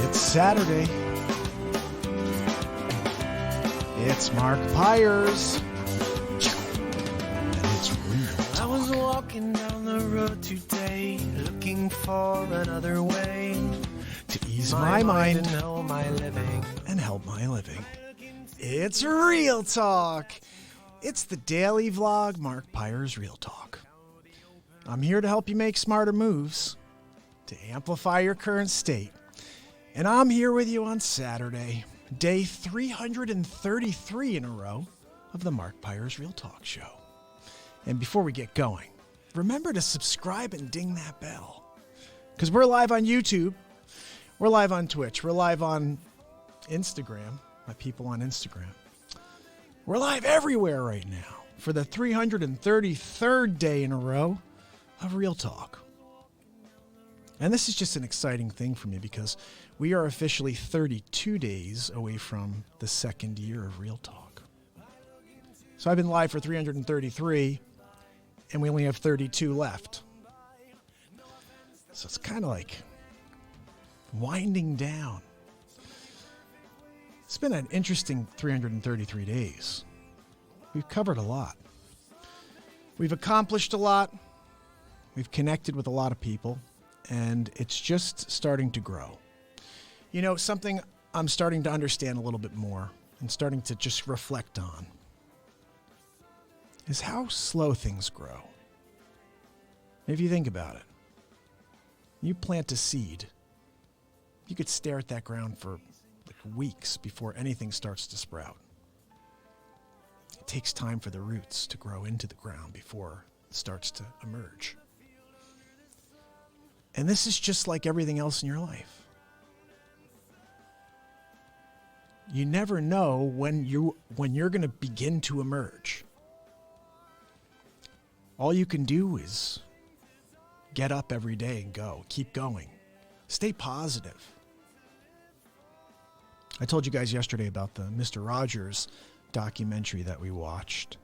It's Saturday. It's Mark Pires. And it's Real Talk. I was walking down the road today, looking for another way to ease my mind and help my living. It's Real Talk. It's the daily vlog, Mark Pires Real Talk. I'm here to help you make smarter moves, to amplify your current state. And I'm here with you on Saturday, day 333 in a row of the Mark Pires Real Talk show. And before we get going, remember to subscribe and ding that bell. Because we're live on YouTube, we're live on Twitch, we're live on Instagram, my people on Instagram. We're live everywhere right now for the 333rd day in a row of Real Talk. And this is just an exciting thing for me because we are officially 32 days away from the second year of Real Talk. So I've been live for 333 and we only have 32 left. So it's kind of like winding down. It's been an interesting 333 days. We've covered a lot. We've accomplished a lot. We've connected with a lot of people, and it's just starting to grow. You know, something I'm starting to understand a little bit more and starting to just reflect on is how slow things grow. If you think about it, you plant a seed, you could stare at that ground for weeks before anything starts to sprout. It takes time for the roots to grow into the ground before it starts to emerge. And this is just like everything else in your life. You never know when you're going to begin to emerge. All you can do is get up every day and go. Keep going. Stay positive. I told you guys yesterday about the Mr. Rogers documentary that we watched.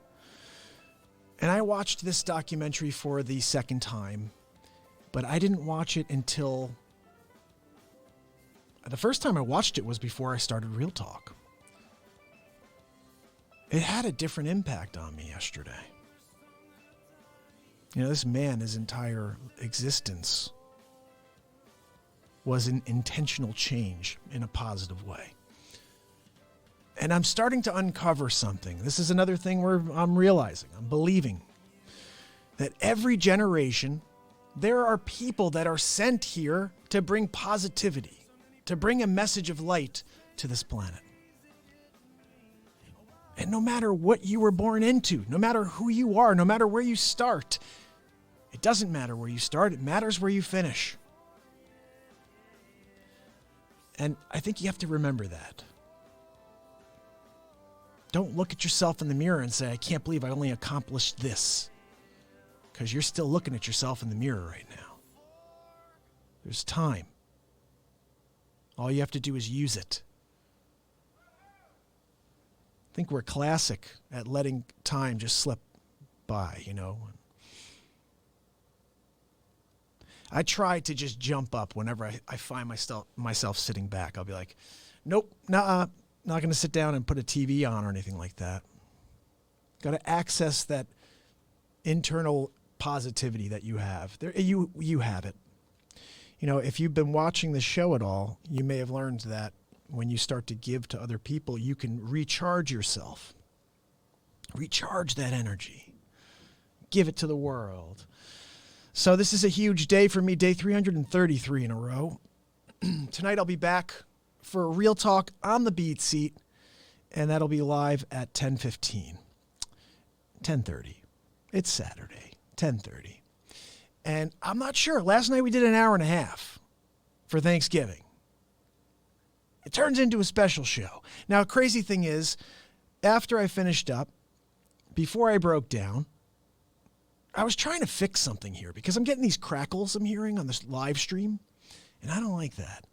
And I watched this documentary for the second time, but I didn't watch it until the first time I watched it was before I started Real Talk. It had a different impact on me yesterday. You know, this man, his entire existence was an intentional change in a positive way. And I'm starting to uncover something. This is another thing where I'm realizing, I'm believing that every generation, there are people that are sent here to bring positivity, to bring a message of light to this planet. And no matter what you were born into, no matter who you are, no matter where you start, it doesn't matter where you start, it matters where you finish. And I think you have to remember that. Don't look at yourself in the mirror and say, I can't believe I only accomplished this. Because you're still looking at yourself in the mirror right now. There's time. All you have to do is use it. I think we're classic at letting time just slip by, you know. I try to just jump up whenever I find myself sitting back. I'll be like, nope, nah. Not going to sit down and put a TV on or anything like that. Got to access that internal positivity that you have. You have it. You know, if you've been watching the show at all, you may have learned that when you start to give to other people, you can recharge yourself. Recharge that energy. Give it to the world. So this is a huge day for me, day 333 in a row. Tonight I'll be back for a Real Talk on the Beat Seat, and that'll be live at 10:15, 10:30. It's Saturday, 10:30. And I'm not sure. Last night we did an hour and a half for Thanksgiving. It turns into a special show. Now, crazy thing is, after I finished up, before I broke down, I was trying to fix something here because I'm getting these crackles I'm hearing on this live stream, and I don't like that.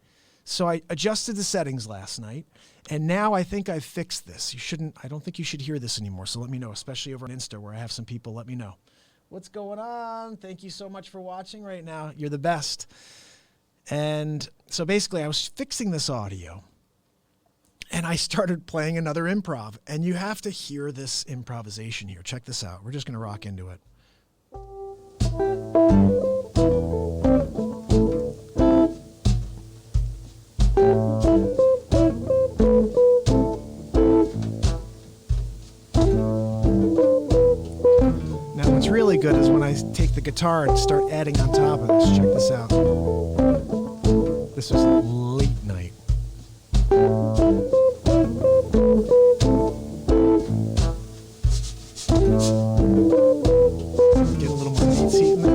So I adjusted the settings last night, and now I think I've fixed this. I don't think you should hear this anymore, so let me know, especially over on Insta where I have some people. Let me know. What's going on? Thank you so much for watching right now. You're the best. And so basically I was fixing this audio and I started playing another improv. And you have to hear this improvisation here. Check this out. We're just going to rock into it. Now what's really good is when I take the guitar and start adding on top of this. Check this out. This was late night. Get a little more beat seat in there.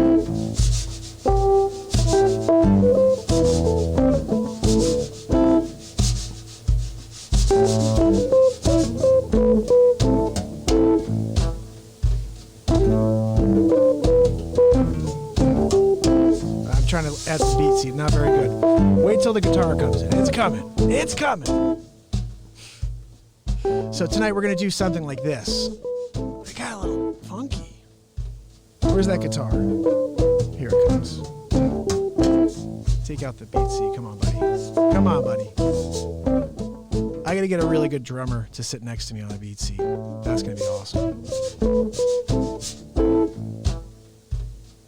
I'm trying to add some beat seat, not very good. Wait till the guitar comes in. It's coming. It's coming. So tonight we're going to do something like this. It got a little funky. Where's that guitar? Here it comes. Take out the beat seat. Come on, buddy. Come on, buddy. I got to get a really good drummer to sit next to me on a beat seat. That's going to be awesome.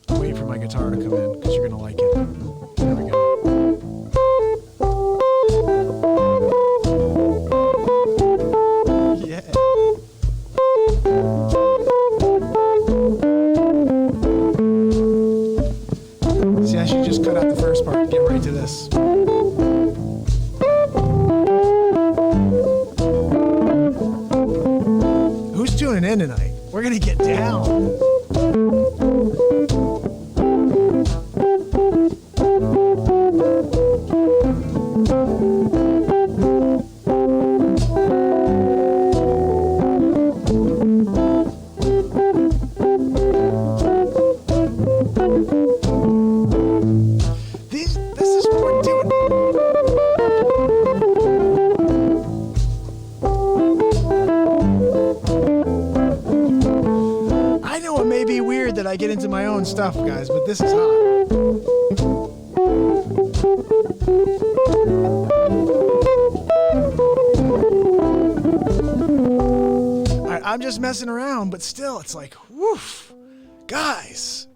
I'm waiting for my guitar to come in because you're going to like it. There we go. Yeah. See, I should just cut out the first part and get right to this. Who's tuning in tonight? We're going to get down. This is what we're doing. I know it may be weird that I get into my own stuff, guys, but this is hot. I'm just messing around, but still, it's like, woof. Guys,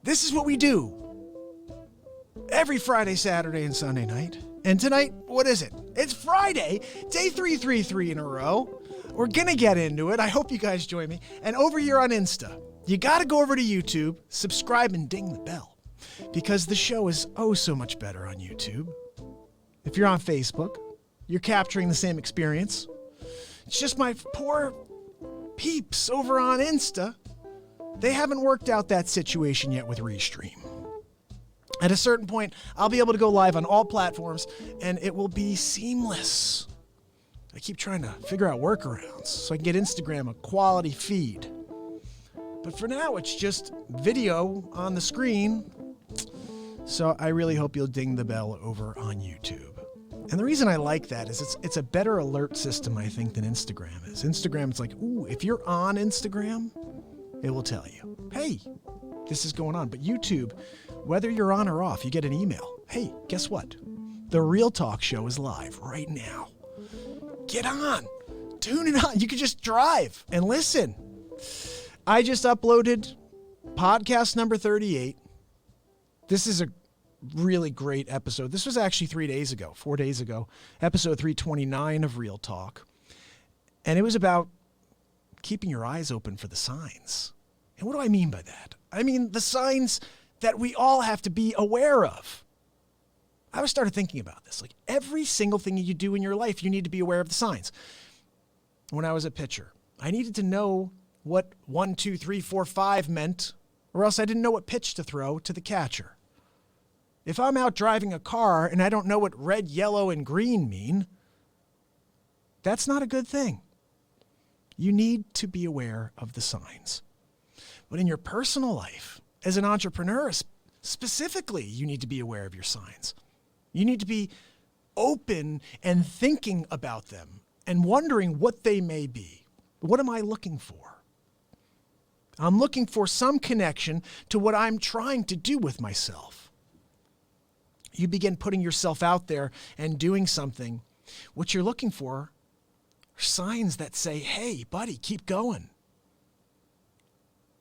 this is what we do every Friday, Saturday, and Sunday night. And tonight, what is it? It's Friday, day 333 in a row. We're going to get into it. I hope you guys join me. And over here on Insta, you got to go over to YouTube, subscribe, and ding the bell. Because the show is oh so much better on YouTube. If you're on Facebook, you're capturing the same experience. It's just my poor peeps over on Insta. They haven't worked out that situation yet with Restream. At a certain point, I'll be able to go live on all platforms, and it will be seamless. I keep trying to figure out workarounds so I can get Instagram a quality feed. But for now, it's just video on the screen. So I really hope you'll ding the bell over on YouTube. And the reason I like that is it's a better alert system, I think, than Instagram is. Instagram, it's like, ooh, if you're on Instagram, it will tell you, hey, this is going on. But YouTube, whether you're on or off, you get an email. Hey, guess what? The Real Talk show is live right now. Get on. Tune it on. You can just drive and listen. I just uploaded podcast number 38. This is a really great episode. This was actually 4 days ago, episode 329 of Real Talk. And it was about keeping your eyes open for the signs. And what do I mean by that? I mean the signs that we all have to be aware of. I started thinking about this. Like every single thing you do in your life, you need to be aware of the signs. When I was a pitcher, I needed to know what 1, 2, 3, 4, 5 meant, or else I didn't know what pitch to throw to the catcher. If I'm out driving a car and I don't know what red, yellow, and green mean, that's not a good thing. You need to be aware of the signs. But in your personal life, as an entrepreneur, specifically, you need to be aware of your signs. You need to be open and thinking about them and wondering what they may be. What am I looking for? I'm looking for some connection to what I'm trying to do with myself. you begin putting yourself out there and doing something, what you're looking for are signs that say, hey, buddy, keep going.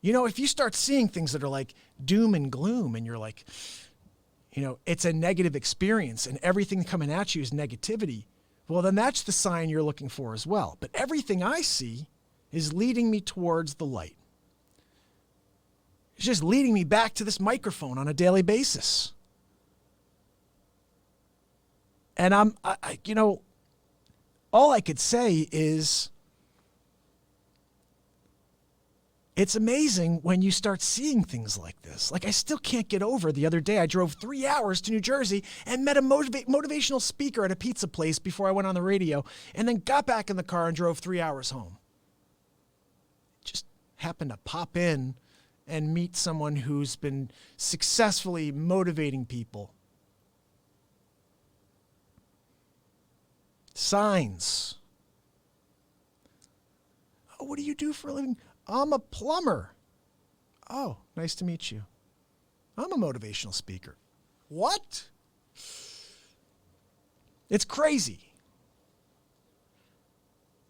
You know, if you start seeing things that are like doom and gloom and you're like, you know, it's a negative experience and everything coming at you is negativity, well, then that's the sign you're looking for as well. But everything I see is leading me towards the light. It's just leading me back to this microphone on a daily basis. And I you know, all I could say is it's amazing when you start seeing things like this. Like, I still can't get over the other day. I drove 3 hours to New Jersey and met a motivational speaker at a pizza place before I went on the radio, and then got back in the car and drove 3 hours home. Just happened to pop in and meet someone who's been successfully motivating people. Signs. Oh, what do you do for a living? I'm a plumber. Oh, nice to meet you. I'm a motivational speaker. What? It's crazy.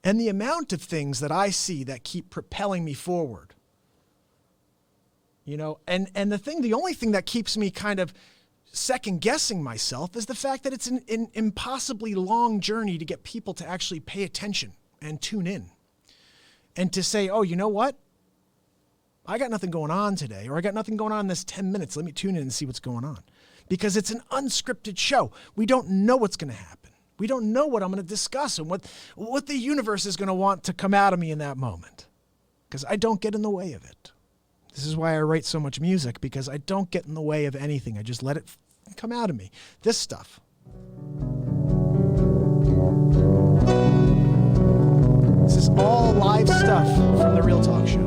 And the amount of things that I see that keep propelling me forward. You know, and the only thing that keeps me kind of second guessing myself is the fact that it's an impossibly long journey to get people to actually pay attention and tune in. And to say, oh, you know what? I got nothing going on today, or I got nothing going on in this 10 minutes. Let me tune in and see what's going on. Because it's an unscripted show. We don't know what's going to happen. We don't know what I'm going to discuss and what the universe is going to want to come out of me in that moment. Because I don't get in the way of it. This is why I write so much music, because I don't get in the way of anything. I just let it come out of me. This stuff. This is all live stuff from the Real Talk Show.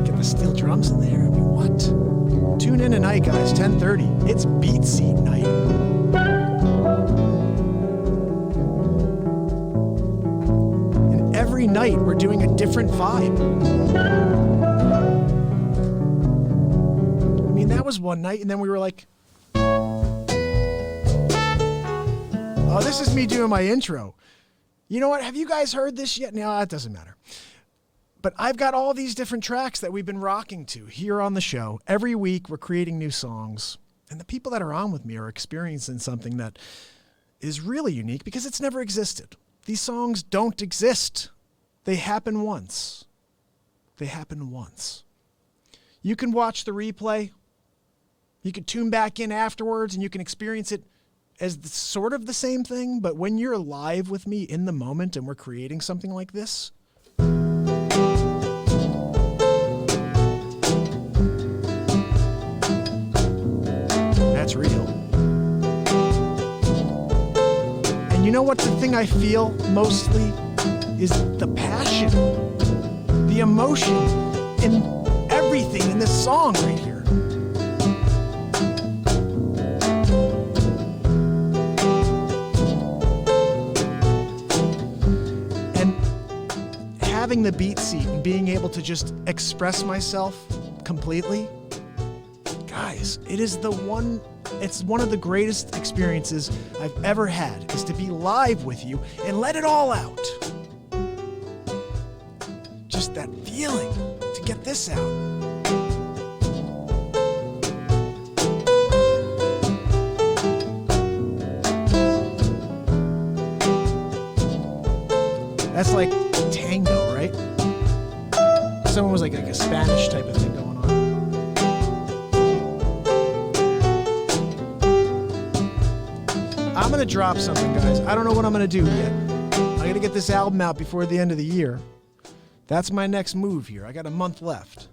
Get the steel drums in there. I mean, what? Tune in tonight, guys, 10:30. It's Beat Seat night. And every night we're doing a different vibe. I mean, that was one night, and then we were like, oh, this is me doing my intro. You know what? Have you guys heard this yet? No, that doesn't matter. But I've got all these different tracks that we've been rocking to here on the show. Every week we're creating new songs. And the people that are on with me are experiencing something that is really unique because it's never existed. These songs don't exist. They happen once. They happen once. You can watch the replay. You can tune back in afterwards and you can experience it as sort of the same thing, but when you're live with me in the moment and we're creating something like this, that's real. And you know what the thing I feel mostly is the passion, the emotion in everything in this song right here. Having the beat seat and being able to just express myself completely, guys, it's one of the greatest experiences I've ever had, is to be live with you and let it all out. Just that feeling to get this out. That's like tango, right? Someone was like a Spanish type of thing going on. I'm going to drop something, guys. I don't know what I'm going to do yet. I got to get this album out before the end of the year. That's my next move here. I got a month left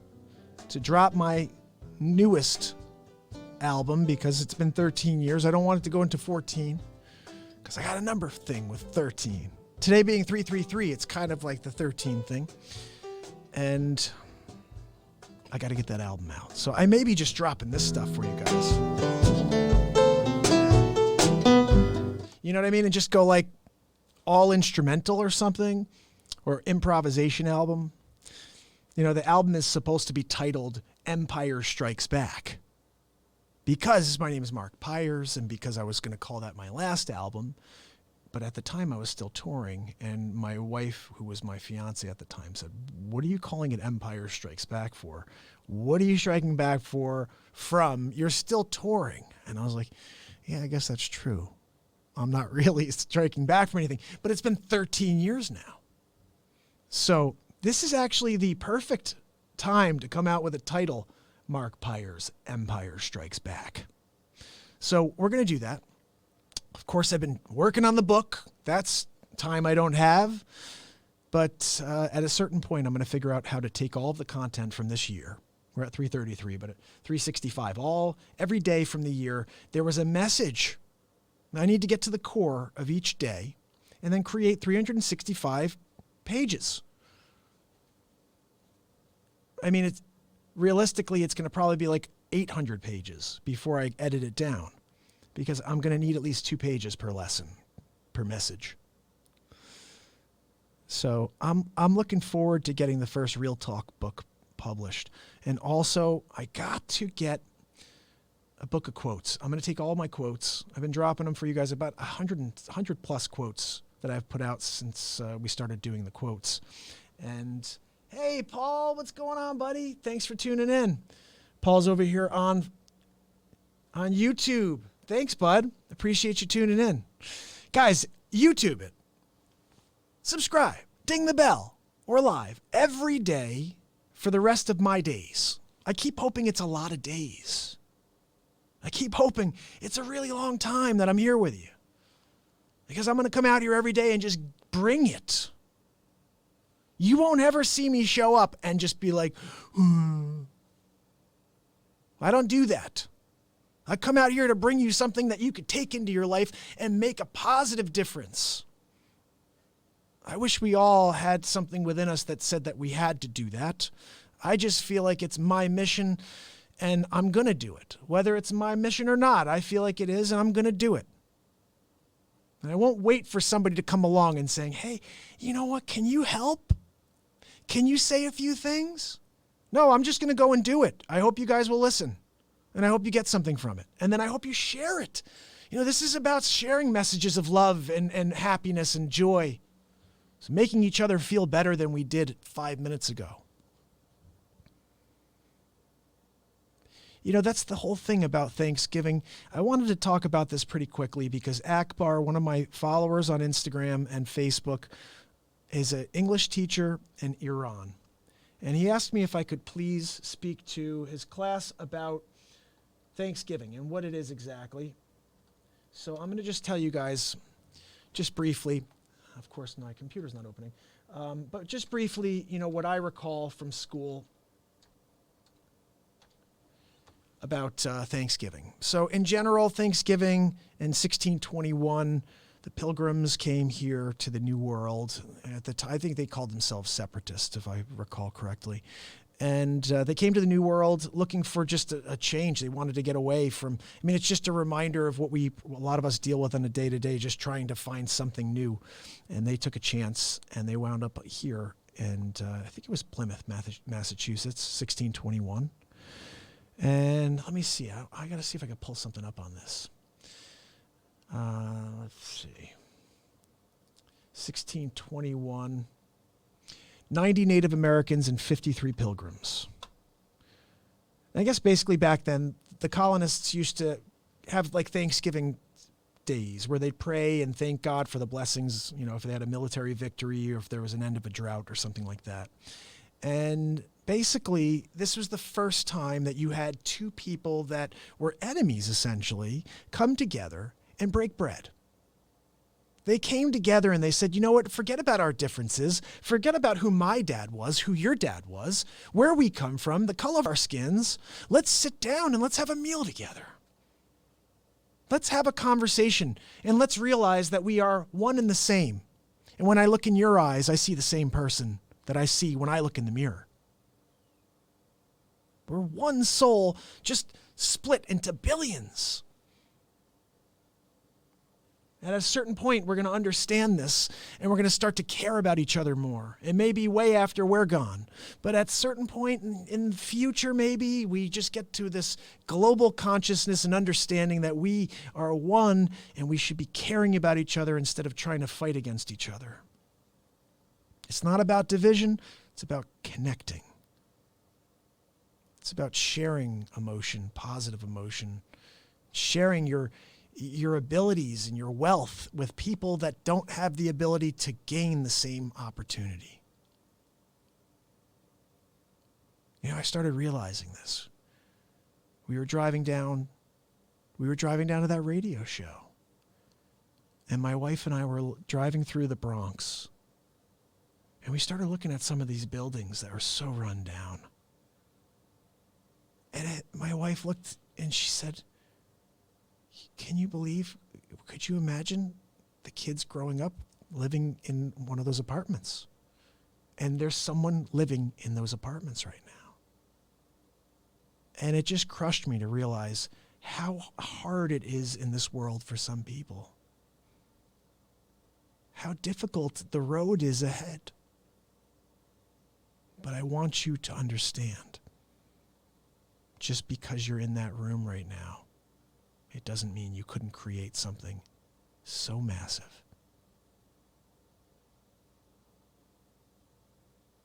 to drop my newest album because it's been 13 years. I don't want it to go into 14 because I got a number thing with 13. Today being 333, it's kind of like the 13 thing. And I got to get that album out. So I may be just dropping this stuff for you guys. You know what I mean? And just go like all instrumental or something, or improvisation album. The album is supposed to be titled Empire Strikes Back because my name is Mark Pires and because I was going to call that my last album. But at the time I was still touring, and my wife, who was my fiance at the time, said, "What are you calling it Empire Strikes Back for? What are you striking back from? You're still touring." And I was like, yeah, I guess that's true. I'm not really striking back from anything, but it's been 13 years now. So this is actually the perfect time to come out with a title, Mark Pires, Empire Strikes Back. So we're going to do that. Of course, I've been working on the book. That's time I don't have. But at a certain point, I'm going to figure out how to take all of the content from this year. We're at 333, but at 365, every day from the year, there was a message. I need to get to the core of each day and then create 365 pages. I mean, realistically, it's going to probably be like 800 pages before I edit it down, because I'm going to need at least 2 pages per lesson, per message. So I'm looking forward to getting the first Real Talk book published. And also, I got to get a book of quotes. I'm going to take all my quotes. I've been dropping them for you guys, about 100 plus quotes that I've put out since we started doing the quotes. And hey, Paul, what's going on, buddy? Thanks for tuning in. Paul's over here on YouTube. Thanks, bud. Appreciate you tuning in. Guys, YouTube it. Subscribe. Ding the bell. We're live every day for the rest of my days. I keep hoping it's a lot of days. I keep hoping it's a really long time that I'm here with you, because I'm going to come out here every day and just bring it. You won't ever see me show up and just be like, I don't do that. I come out here to bring you something that you could take into your life and make a positive difference. I wish we all had something within us that said that we had to do that. I just feel like it's my mission, and I'm going to do it. Whether it's my mission or not, I feel like it is, and I'm going to do it. And I won't wait for somebody to come along and saying, hey, you know what, can you help? Can you say a few things? No, I'm just going to go and do it. I hope you guys will listen, and I hope you get something from it. And then I hope you share it. This is about sharing messages of love and happiness and joy. It's making each other feel better than we did 5 minutes ago. That's the whole thing about Thanksgiving. I wanted to talk about this pretty quickly because Akbar, one of my followers on Instagram and Facebook, is an English teacher in Iran. And he asked me if I could please speak to his class about Thanksgiving and what it is exactly. So I'm going to just tell you guys, just briefly. Of course, my computer's not opening. But just briefly, what I recall from school about Thanksgiving. So in general, Thanksgiving in 1621, the Pilgrims came here to the New World. At the time, I think they called themselves separatists, if I recall correctly. And they came to the New World looking for just a change. They wanted to get away from, it's just a reminder of what a lot of us deal with on a day-to-day, just trying to find something new. And they took a chance, and they wound up here. And I think it was Plymouth, Massachusetts, 1621. And let me see. I got to see if I can pull something up on this. Let's see. 1621. 90 Native Americans and 53 Pilgrims. And I guess basically back then, the colonists used to have like Thanksgiving days where they'd pray and thank God for the blessings, if they had a military victory or if there was an end of a drought or something like that. And basically, this was the first time that you had two people that were enemies, essentially, come together and break bread. They came together and they said, you know what, forget about our differences. Forget about who my dad was, who your dad was, where we come from, the color of our skins. Let's sit down and let's have a meal together. Let's have a conversation and let's realize that we are one and the same. And when I look in your eyes, I see the same person that I see when I look in the mirror. We're one soul, just split into billions. And at a certain point, we're going to understand this, and we're going to start to care about each other more. It may be way after we're gone, but at a certain point in the future, maybe we just get to this global consciousness and understanding that we are one, and we should be caring about each other instead of trying to fight against each other. It's not about division. It's about connecting. It's about sharing emotion, positive emotion, sharing your abilities and your wealth with people that don't have the ability to gain the same opportunity. I started realizing this. We were driving down to that radio show. And my wife and I were driving through the Bronx. And we started looking at some of these buildings that were so run down. And my wife looked and she said, could you imagine the kids growing up living in one of those apartments? And there's someone living in those apartments right now. And it just crushed me to realize how hard it is in this world for some people. How difficult the road is ahead. But I want you to understand, just because you're in that room right now, it doesn't mean you couldn't create something so massive.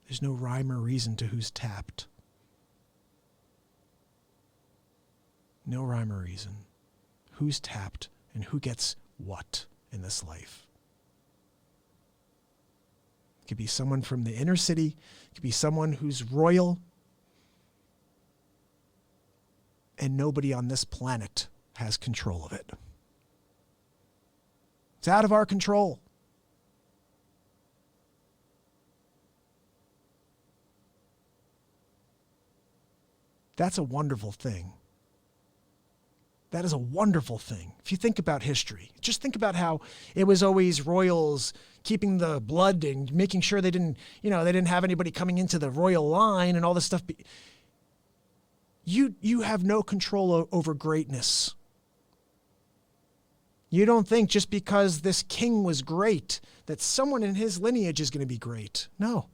There's no rhyme or reason to who's tapped. No rhyme or reason. Who's tapped and who gets what in this life. It could be someone from the inner city. It could be someone who's royal. And nobody on this planet has control of it. It's out of our control. That's a wonderful thing. That is a wonderful thing. If you think about history, just think about how it was always royals keeping the blood and making sure they didn't have anybody coming into the royal line and all this stuff. You have no control over greatness. You don't think just because this king was great that someone in his lineage is going to be great. No.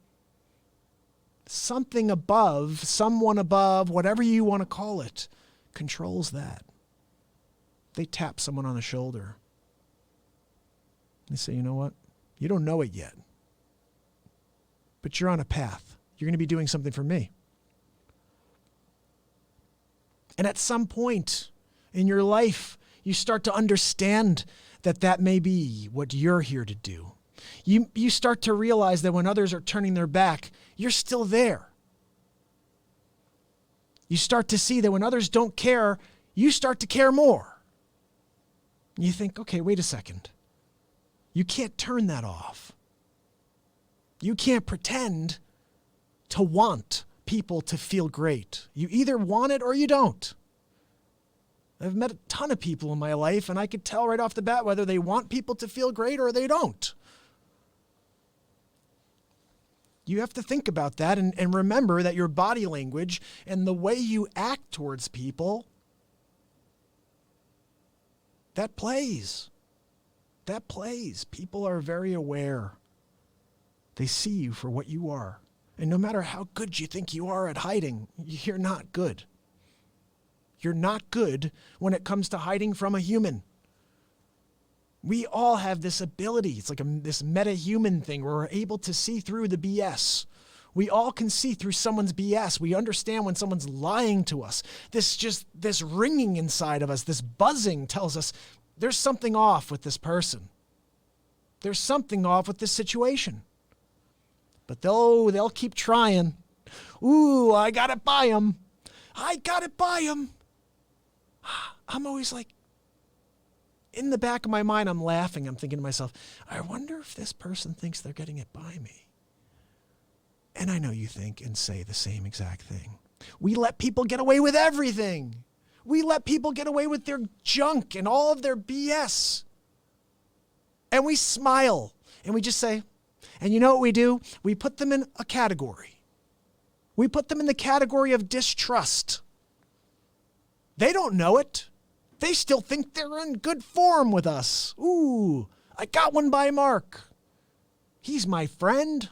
Something above, someone above, whatever you want to call it, controls that. They tap someone on the shoulder. They say, you know what? You don't know it yet, but you're on a path. You're going to be doing something for me. And at some point in your life, you start to understand that may be what you're here to do. You start to realize that when others are turning their back, you're still there. You start to see that when others don't care, you start to care more. And you think, okay, wait a second. You can't turn that off. You can't pretend to want people to feel great. You either want it or you don't. I've met a ton of people in my life, and I could tell right off the bat whether they want people to feel great or they don't. You have to think about that and remember that your body language and the way you act towards people, that plays. That plays. People are very aware. They see you for what you are. And no matter how good you think you are at hiding, you're not good. You're not good when it comes to hiding from a human. We all have this ability. It's like this meta-human thing where we're able to see through the BS. We all can see through someone's BS. We understand when someone's lying to us. This ringing inside of us, this buzzing tells us there's something off with this person. There's something off with this situation. But they'll keep trying. Ooh, I got it by them. I got it by them. I'm always like, in the back of my mind, I'm laughing. I'm thinking to myself, I wonder if this person thinks they're getting it by me. And I know you think and say the same exact thing. We let people get away with everything. We let people get away with their junk and all of their BS. And we smile and we just say, and you know what we do? We put them in a category. We put them in the category of distrust. They don't know it. They still think they're in good form with us. Ooh, I got one by Mark. He's my friend.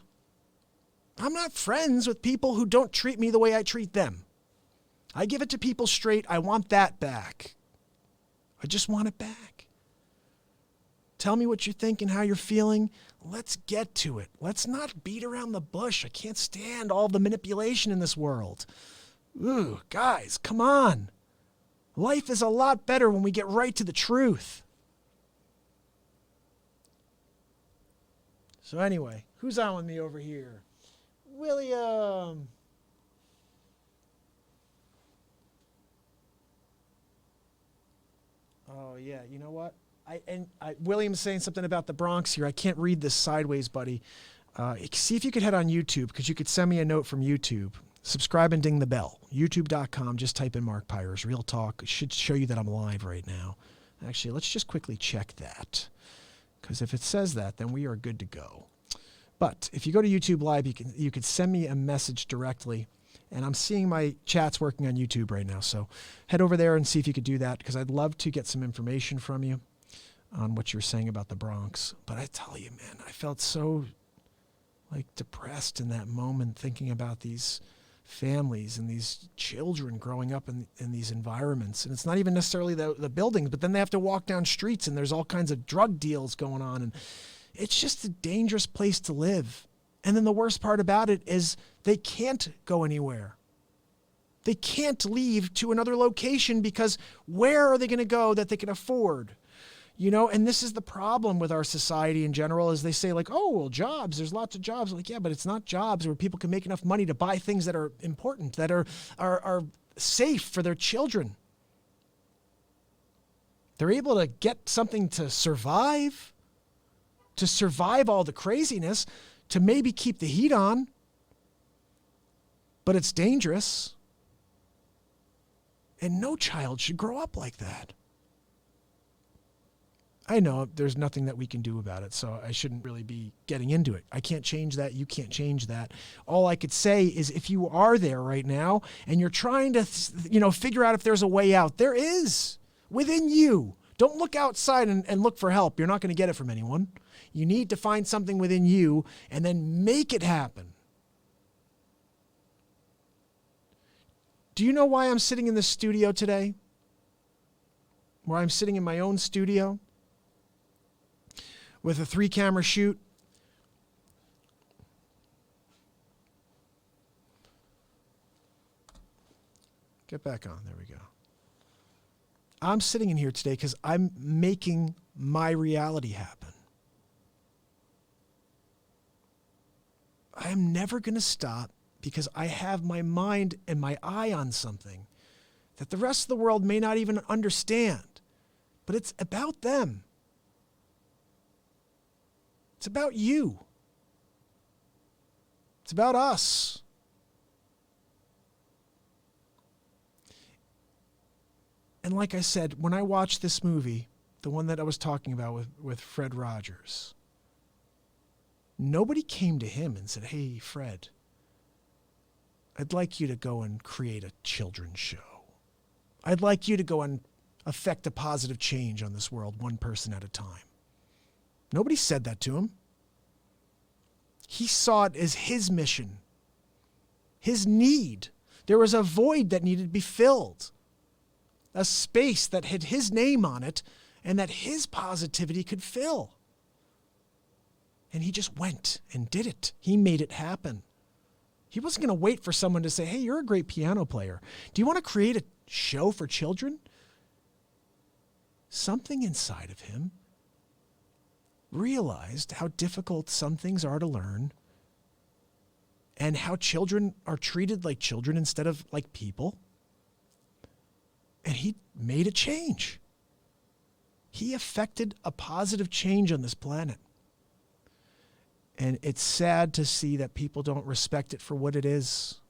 I'm not friends with people who don't treat me the way I treat them. I give it to people straight. I want that back. I just want it back. Tell me what you think and how you're feeling. Let's get to it. Let's not beat around the bush. I can't stand all the manipulation in this world. Ooh, guys, come on. Life is a lot better when we get right to the truth. So anyway, who's on with me over here? William. Oh, yeah, you know what? William's saying something about the Bronx here. I can't read this sideways, buddy. See if you could head on YouTube, because you could send me a note from YouTube. Subscribe and ding the bell. YouTube.com. Just type in Mark Pires Real Talk. It should show you that I'm live right now. Actually, let's just quickly check that, because if it says that, then we are good to go. But if you go to YouTube Live, you can send me a message directly. And I'm seeing my chats working on YouTube right now. So head over there and see if you could do that, because I'd love to get some information from you on what you're saying about the Bronx. But I tell you, man, I felt so depressed in that moment, thinking about these families and these children growing up in these environments. And it's not even necessarily the buildings, but then they have to walk down streets and there's all kinds of drug deals going on. And it's just a dangerous place to live. And then the worst part about it is they can't go anywhere. They can't leave to another location, because where are they going to go that they can afford? You know, and this is the problem with our society in general, is they say oh, well, jobs, there's lots of jobs. Yeah, but it's not jobs where people can make enough money to buy things that are important, that are safe for their children. They're able to get something to survive all the craziness, to maybe keep the heat on, but it's dangerous. And no child should grow up like that. I know there's nothing that we can do about it, so I shouldn't really be getting into it. I can't change that. You can't change that. All I could say is, if you are there right now and you're trying to, figure out if there's a way out, there is within you. Don't look outside and look for help. You're not going to get it from anyone. You need to find something within you and then make it happen. Do you know why I'm sitting in this studio today? Where I'm sitting in my own studio with a 3-camera shoot? Get back on. There we go. I'm sitting in here today because I'm making my reality happen. I am never going to stop, because I have my mind and my eye on something that the rest of the world may not even understand. But it's about them. It's about you. It's about us. And like I said, when I watched this movie, the one that I was talking about with Fred Rogers, nobody came to him and said, "Hey, Fred, I'd like you to go and create a children's show. I'd like you to go and affect a positive change on this world, one person at a time." Nobody said that to him. He saw it as his mission, his need. There was a void that needed to be filled, a space that had his name on it and that his positivity could fill. And he just went and did it. He made it happen. He wasn't going to wait for someone to say, "Hey, you're a great piano player. Do you want to create a show for children?" Something inside of him realized how difficult some things are to learn, and how children are treated like children instead of like people. And he made a change. He effected a positive change on this planet. And it's sad to see that people don't respect it for what it is.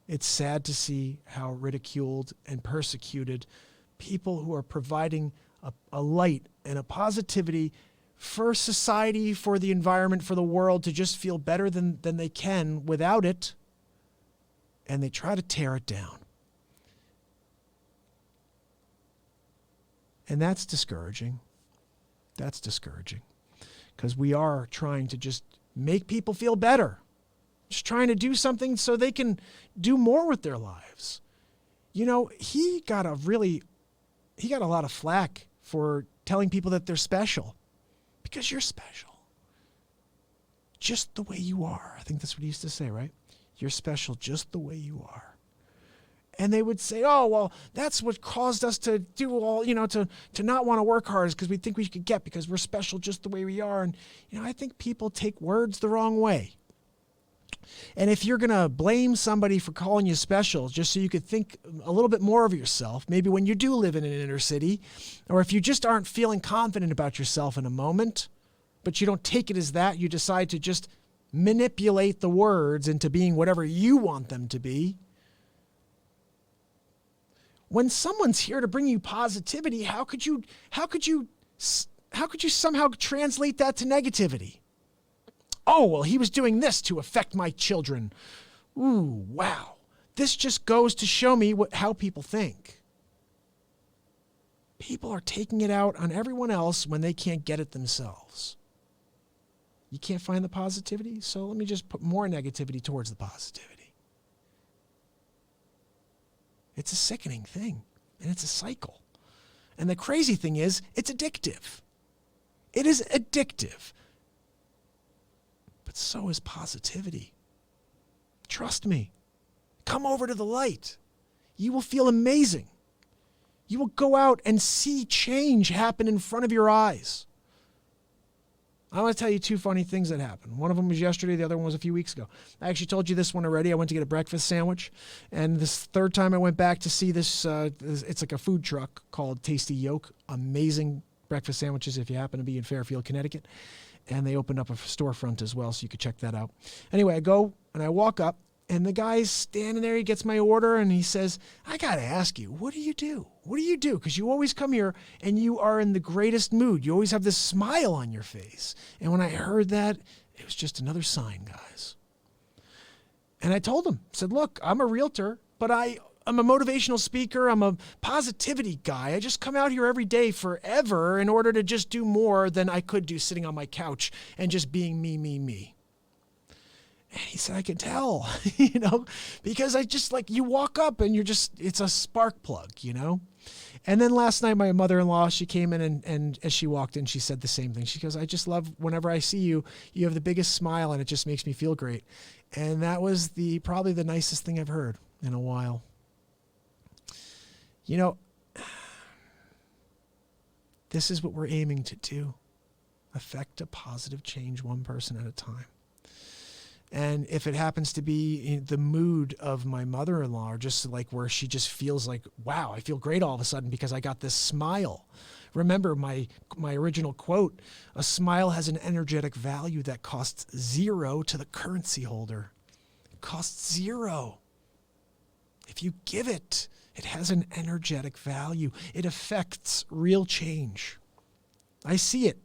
It's sad to see how ridiculed and persecuted people who are providing a light and a positivity for society, for the environment, for the world to just feel better than they can without it, and they try to tear it down. And that's discouraging. That's discouraging. Because we are trying to just make people feel better. Just trying to do something so they can do more with their lives. You know, he got a lot of flack for telling people that they're special. Because you're special. Just the way you are. I think that's what he used to say, right? You're special just the way you are. And they would say, oh, well, that's what caused us to do all, to not want to work hard is because we think we could get because we're special just the way we are. And, I think people take words the wrong way. And if you're going to blame somebody for calling you special just so you could think a little bit more of yourself, maybe when you do live in an inner city, or if you just aren't feeling confident about yourself in a moment, but you don't take it as that, you decide to just manipulate the words into being whatever you want them to be. When someone's here to bring you positivity, how could you somehow translate that to negativity? Oh, well, he was doing this to affect my children. Ooh, wow. This just goes to show me how people think. People are taking it out on everyone else when they can't get it themselves. You can't find the positivity, so let me just put more negativity towards the positivity. It's a sickening thing, and it's a cycle. And the crazy thing is, it's addictive. It is addictive. But so is positivity. Trust me. Come over to the light. You will feel amazing. You will go out and see change happen in front of your eyes. I want to tell you two funny things that happened. One of them was yesterday. The other one was a few weeks ago. I actually told you this one already. I went to get a breakfast sandwich. And this third time I went back to see this, it's like a food truck called Tasty Yolk. Amazing breakfast sandwiches if you happen to be in Fairfield, Connecticut. And they opened up a storefront as well, so you could check that out. Anyway, I go and I walk up. And the guy's standing there, he gets my order, and he says, I got to ask you, what do you do? What do you do? Because you always come here, and you are in the greatest mood. You always have this smile on your face. And when I heard that, it was just another sign, guys. And I told him, said, look, I'm a realtor, but I'm a motivational speaker. I'm a positivity guy. I just come out here every day forever in order to just do more than I could do sitting on my couch and just being me, me, me. And he said, I can tell, because I just you walk up and it's a spark plug, And then last night, my mother-in-law, she came in and as she walked in, she said the same thing. She goes, I just love whenever I see you, you have the biggest smile and it just makes me feel great. And that was probably the nicest thing I've heard in a while. This is what we're aiming to do. Affect a positive change one person at a time. And if it happens to be in the mood of my mother-in-law, or just where she just feels like, wow, I feel great all of a sudden because I got this smile. Remember my original quote, a smile has an energetic value that costs zero to the currency holder. It costs zero. If you give it, it has an energetic value. It affects real change. I see it.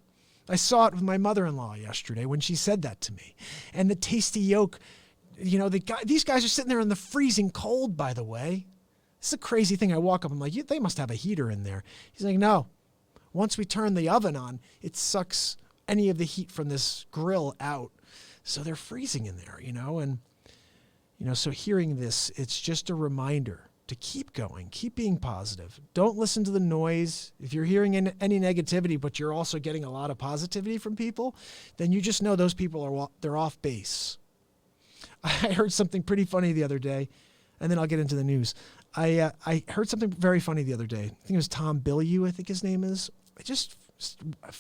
I saw it with my mother-in-law yesterday when she said that to me. And the Tasty Yolk, these guys are sitting there in the freezing cold, by the way. This is a crazy thing. I walk up, I'm like, they must have a heater in there. He's like, no. Once we turn the oven on, it sucks any of the heat from this grill out. So they're freezing in there, and, so hearing this, it's just a reminder to keep going, keep being positive. Don't listen to the noise. If you're hearing any negativity, but you're also getting a lot of positivity from people, then you just know those people they're off base. I heard something pretty funny the other day, and then I'll get into the news. I heard something very funny the other day. I think it was Tom Bilyeu, I think his name is. I just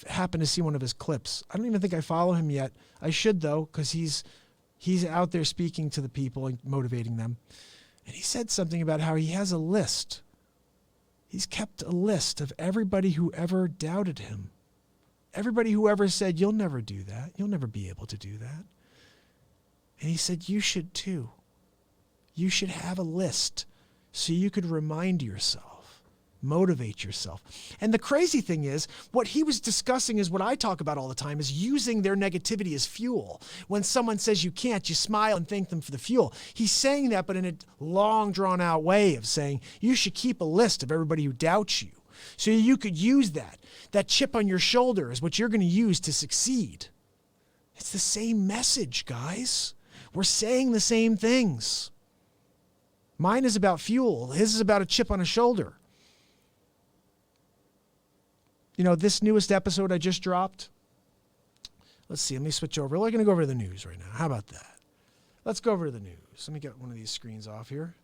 happened to see one of his clips. I don't even think I follow him yet. I should, though, because he's out there speaking to the people and motivating them. And he said something about how he has a list. He's kept a list of everybody who ever doubted him. Everybody who ever said, you'll never do that. You'll never be able to do that. And he said, you should too. You should have a list so you could remind yourself, motivate yourself. And the crazy thing is, what he was discussing is what I talk about all the time, is using their negativity as fuel. When someone says you can't, you smile and thank them for the fuel. He's saying that, but in a long, drawn-out way of saying you should keep a list of everybody who doubts you. So you could use that. That chip on your shoulder is what you're going to use to succeed. It's the same message, guys. We're saying the same things. Mine is about fuel. His is about a chip on a shoulder. You know, this newest episode I just dropped. Let's see. Let me switch over. We're going to go over to the news right now. How about that? Let's go over to the news. Let me get one of these screens off here.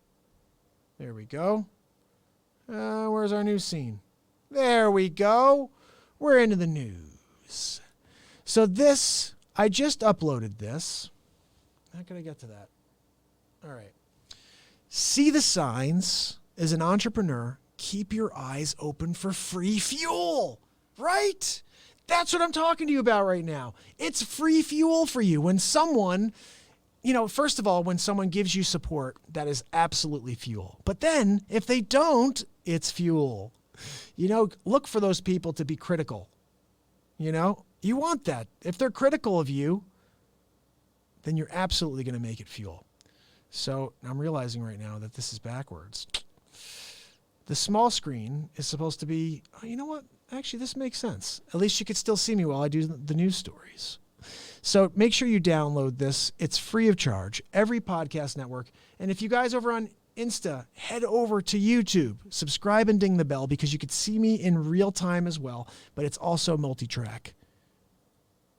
There we go. Where's our news scene? There we go. We're into the news. So this, I just uploaded this. How can I get to that? All right. See the signs. As an entrepreneur, keep your eyes open for free fuel, right? That's what I'm talking to you about right now. It's free fuel for you. When someone, you know, first of all, when someone gives you support, that is absolutely fuel. But then if they don't, it's fuel. You know, look for those people to be critical. You know, you want that. If they're critical of you, then you're absolutely going to make it fuel. So I'm realizing right now that this is backwards. The small screen is supposed to be, oh, you know what? Actually, this makes sense. At least you could still see me while I do the news stories. So make sure you download this. It's free of charge. Every podcast network. And if you guys over on Insta, head over to YouTube, subscribe and ding the bell because you could see me in real time as well. But it's also multi-track.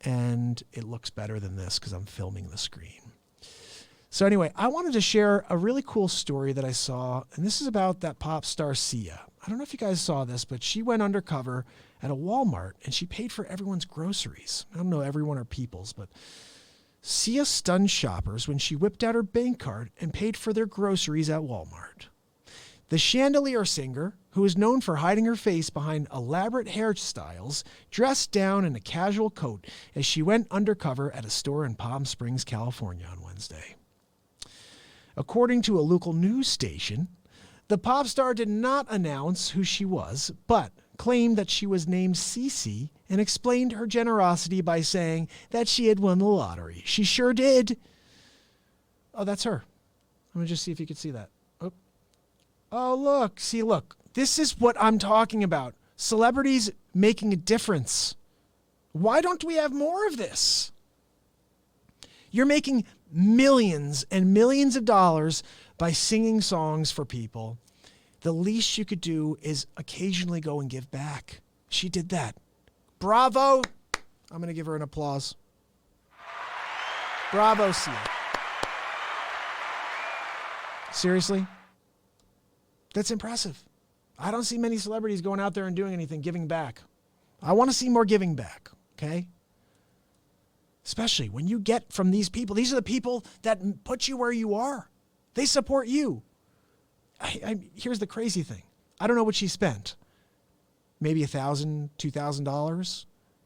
And it looks better than this because I'm filming the screen. So anyway, I wanted to share a really cool story that I saw, and this is about that pop star Sia. I don't know if you guys saw this, but she went undercover at a Walmart, and she paid for everyone's groceries. I don't know everyone or people's, but Sia stunned shoppers when she whipped out her bank card and paid for their groceries at Walmart. The chandelier singer, who is known for hiding her face behind elaborate hairstyles, dressed down in a casual coat as she went undercover at a store in Palm Springs, California on Wednesday. According to a local news station, the pop star did not announce who she was, but claimed that she was named Cece and explained her generosity by saying that she had won the lottery. She sure did. Oh, that's her. Let me just see if you can see that. Oh, look. See, look. This is what I'm talking about. Celebrities making a difference. Why don't we have more of this? You're making millions and millions of dollars by singing songs for people. The least you could do is occasionally go and give back. She did that. Bravo. I'm going to give her an applause. Bravo, Sia. Seriously? That's impressive. I don't see many celebrities going out there and doing anything, giving back. I want to see more giving back, okay? Especially when you get from these people. These are the people that put you where you are. They support you. Here's the crazy thing. I don't know what she spent. Maybe $1,000, $2,000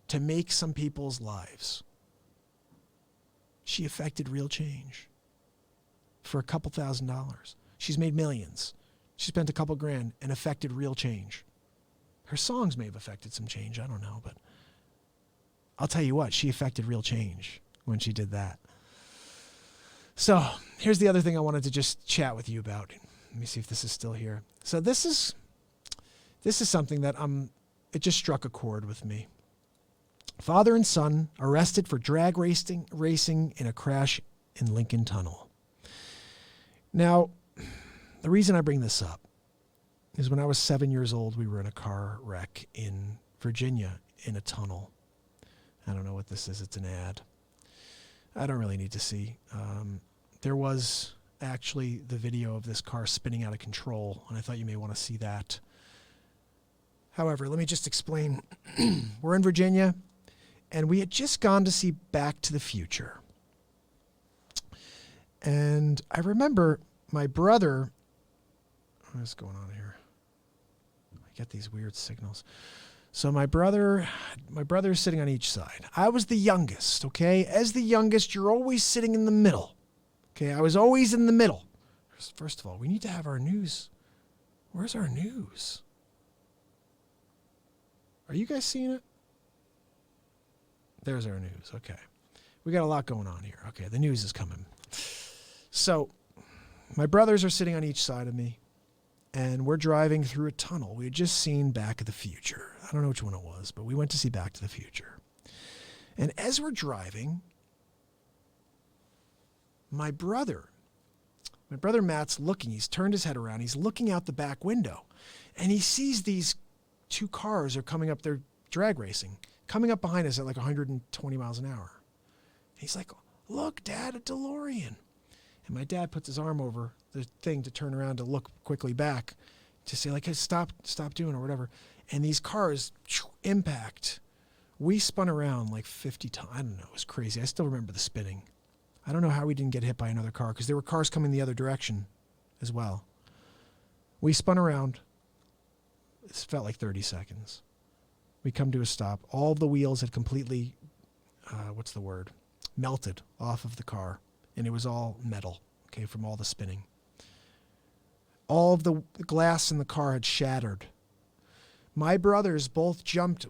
to make some people's lives. She affected real change for a couple $1,000s. She's made millions. She spent a couple grand and affected real change. Her songs may have affected some change. I don't know, but I'll tell you what, she affected real change when she did that. So here's the other thing I wanted to just chat with you about. Let me see if this is still here. So this is something that it just struck a chord with me. Father and son arrested for drag racing in a crash in Lincoln Tunnel. Now, the reason I bring this up is when I was 7 years old, we were in a car wreck in Virginia in a tunnel. I don't know what this is. It's an ad. I don't really need to see. There was actually the video of this car spinning out of control, and I thought you may want to see that. However, let me just explain. We're in Virginia, and we had just gone to see Back to the Future. And I remember my brother... What is going on here? I get these weird signals. So my brother is sitting on each side. I was the youngest, okay? As the youngest, you're always sitting in the middle. Okay, I was always in the middle. First of all, we need to have our news. Where's our news? Are you guys seeing it? There's our news, okay. We got a lot going on here. Okay, the news is coming. So my brothers are sitting on each side of me. and we're driving through a tunnel. We had just seen Back to the Future. I don't know which one it was, but we went to see Back to the Future. And as we're driving, my brother Matt's looking. He's turned his head around. He's looking out the back window, and he sees these two cars are coming up. They're drag racing, coming up behind us at like 120 miles an hour. He's like, "Look, Dad, a DeLorean." And my dad puts his arm over the thing to turn around to look quickly back to say, like, "Hey, stop doing it," or whatever. And these cars impact. We spun around like 50 times. I don't know. It was crazy. I still remember the spinning. I don't know how we didn't get hit by another car because there were cars coming the other direction as well. We spun around. It felt like 30 seconds. We come to a stop. All of the wheels had completely, melted off of the car. And it was all metal, okay, from all the spinning. All of the glass in the car had shattered. My brothers both jumped.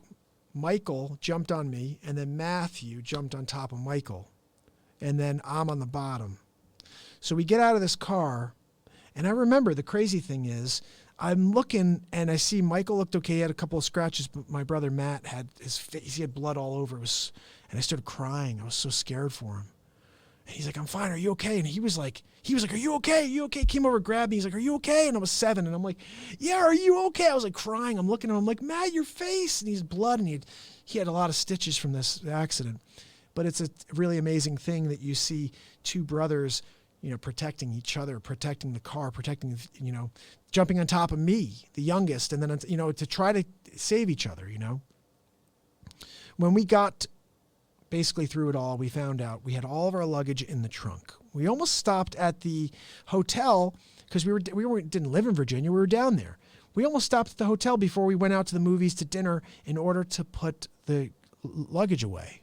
Michael jumped on me, and then Matthew jumped on top of Michael. And then I'm on the bottom. So we get out of this car, and I remember the crazy thing is, I'm looking, and I see Michael looked okay. He had a couple of scratches, but my brother Matt had his face. He had blood all over. And I started crying. I was so scared for him. And he's like, "I'm fine. Are you okay?" And he was like, "Are you okay? Are you okay?" Came over, grabbed me. He's like, "Are you okay?" And I was 7. And I'm like, "Yeah, are you okay?" I was like crying. I'm looking at him. I'm like, "Matt, your face." And he's blood. And he had a lot of stitches from this accident. But it's a really amazing thing that you see two brothers, protecting each other, protecting the car, protecting, jumping on top of me, the youngest. And then, to try to save each other, When we got basically through it all, we found out we had all of our luggage in the trunk. We almost stopped at the hotel because we didn't live in Virginia. We were down there. We almost stopped at the hotel before we went out to the movies to dinner in order to put the luggage away.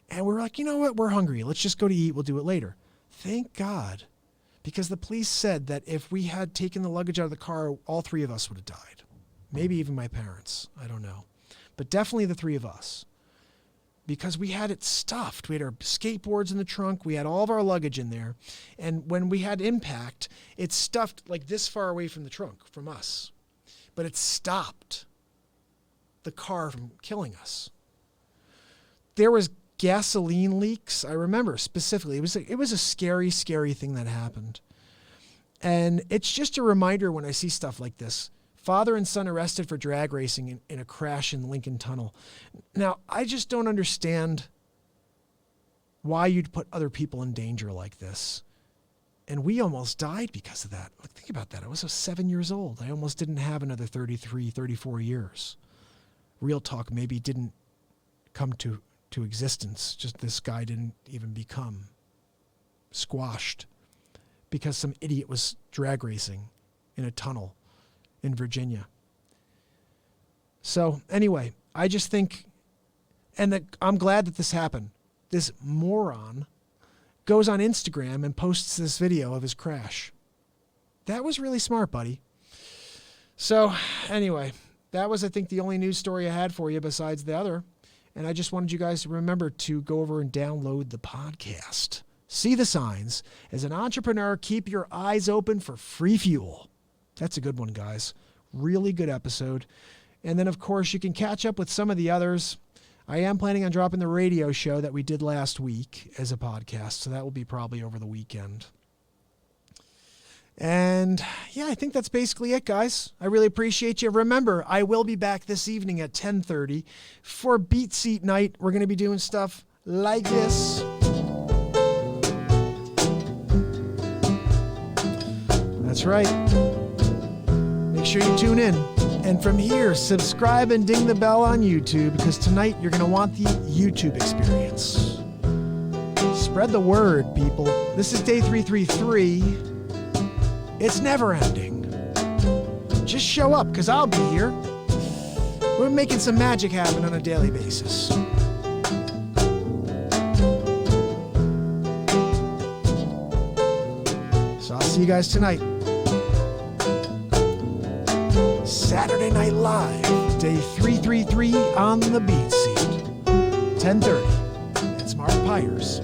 And we were like, you know what? We're hungry. Let's just go to eat. We'll do it later. Thank God, because the police said that if we had taken the luggage out of the car, all 3 of us would have died. Maybe even my parents. I don't know. But definitely the 3 of us. Because we had it stuffed. We had our skateboards in the trunk. We had all of our luggage in there. And when we had impact, it stuffed like this far away from the trunk, from us. But it stopped the car from killing us. There was gasoline leaks. I remember specifically. It was a scary, scary thing that happened. And it's just a reminder when I see stuff like this. Father and son arrested for drag racing in a crash in Lincoln Tunnel. Now, I just don't understand why you'd put other people in danger like this. And we almost died because of that. Like, think about that. I was 7 years old. I almost didn't have another 33, 34 years. Real Talk maybe didn't come to existence. Just this guy didn't even become squashed because some idiot was drag racing in a tunnel in Virginia. So anyway, I just think, and that I'm glad that this happened. This moron goes on Instagram and posts this video of his crash. That was really smart, buddy. So anyway, that was, I think, the only news story I had for you besides the other. And I just wanted you guys to remember to go over and download the podcast. See the signs. As an entrepreneur, keep your eyes open for free fuel. That's a good one, guys. Really good episode. And then, of course, you can catch up with some of the others. I am planning on dropping the radio show that we did last week as a podcast, so that will be probably over the weekend. And yeah, I think that's basically it, guys. I really appreciate you. Remember, I will be back this evening at 10:30 for Beat Seat Night. We're going to be doing stuff like this. That's right. Make sure you tune in. And from here, subscribe and ding the bell on YouTube, because tonight you're going to want the YouTube experience. Spread the word, people. This is day 333. It's never ending. Just show up, because I'll be here. We're making some magic happen on a daily basis. So I'll see you guys tonight. Saturday Night Live, day 333 on the Beat Seat. 10:30. It's Mark Pires.